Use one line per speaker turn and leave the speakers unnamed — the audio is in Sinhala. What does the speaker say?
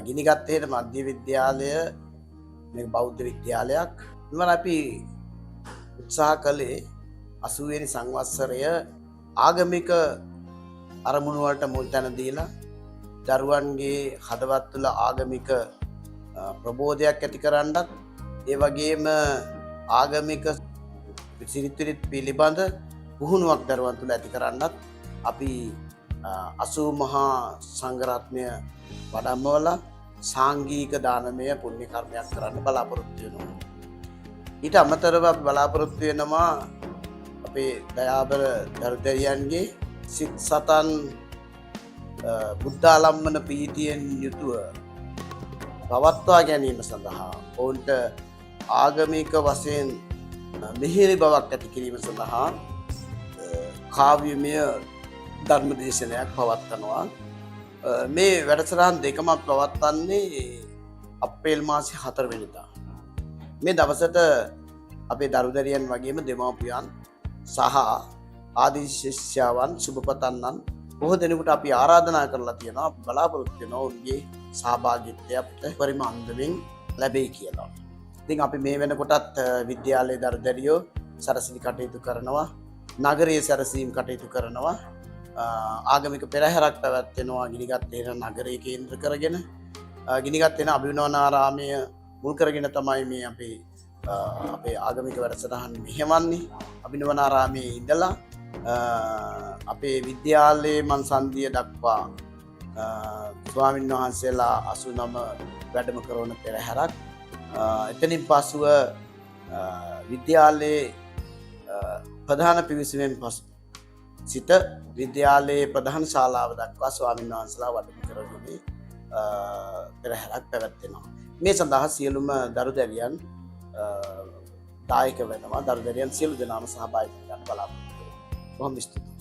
ගිනිගත් හේන මධ්‍ය විද්‍යාලය මේ බෞද්ධ විද්‍යාලයක්. ඉවර අපි උත්සාහ කළේ 80 වෙනි සංවත්සරය ආගමික අරමුණු වලට මුල් තැන දීලා දරුවන්ගේ හදවත් තුළ ආගමික ප්‍රබෝධයක් ඇති කරන්නත් ඒ වගේම ආගමික සිරිත් පිළිබඳ පුහුණුවක් දරුවන් තුළ ඇති කරන්නත් අපි 80 මහා සංඝරත්නය වඩම්මවලා සාංගික දානමය පුණ්‍ය කර්මයක් කරන්න බලාපොරොත්තු වෙනවා. ඊට අමතරව අපි බලාපොරොත්තු වෙනවා අපේ දයාබර දරුදැරියන්ගේ සිත් සතන් බුද්ධාලම්බන ප්‍රීතියෙන් යුතුව පවත්වා ගැනීම සඳහා ඔවුන්ට ආගමික වශයෙන් මිහිරි බවක් ඇති කිරීම සඳහා කාව්‍යමය ධර්ම දේශනයක් පවත්වනවා. මේ වැඩසටහන් දෙකම පවත්වන්නේ අප්‍රේල් මාසේ 4 වෙනිදා. මේ දවසට අපේ දරුදැරියන් වගේම දෙමව්පියන් සහ ආදී ශිෂ්‍යයන් සුබපතන්නන් බොහෝ දෙනෙකුට අපි ආරාධනා කරලා තියෙනවා බලාපොරොත්තු වෙනවා ඔවුන්ගේ සහභාගීත්වය අපිට පරිම අන්දමින් ලැබෙයි කියලා. ඉතින් අපි මේ වෙනකොටත් විද්‍යාලයේ දරුදැරියෝ සරසවි කටයුතු කරනවා, නගරයේ සැරසීම් කටයුතු කරනවා, ආගමික පෙරහැරක් පැවැත්වෙනවා ගිනිගත් හේන නගරය කේන්ද්‍ර කරගෙන. ගිනිගත් හේන අභිනවනාරාමය මුල් කරගෙන තමයි මේ අපේ ආගමික වැඩසටහන් මෙහෙවන්නේ. අභිනවනාරාමයේ ඉඳලා අපේ විද්‍යාලයේ මන්සන්දිය දක්වා ස්වාමීන් වහන්සේලා 89 වැඩම කරන පෙරහැරක්. එතනින් පසුව විද්‍යාලයේ ප්‍රධාන පිවිසුමෙන් පසු සිට විද්‍යාලයේ ප්‍රධාන ශාලාව දක්වා ස්වාමීන් වහන්සේලා වැඩම කරගෙන පෙරහැරක් පැවැත්වෙනවා. මේ සඳහා සියලුම දරුදැරියන් දායක වෙනවා. දරුදැරියන් සියලු දෙනාම සහභාගී වෙන්න බලාපොරොත්තු වෙනවා. බොහොම ස්තුතියි.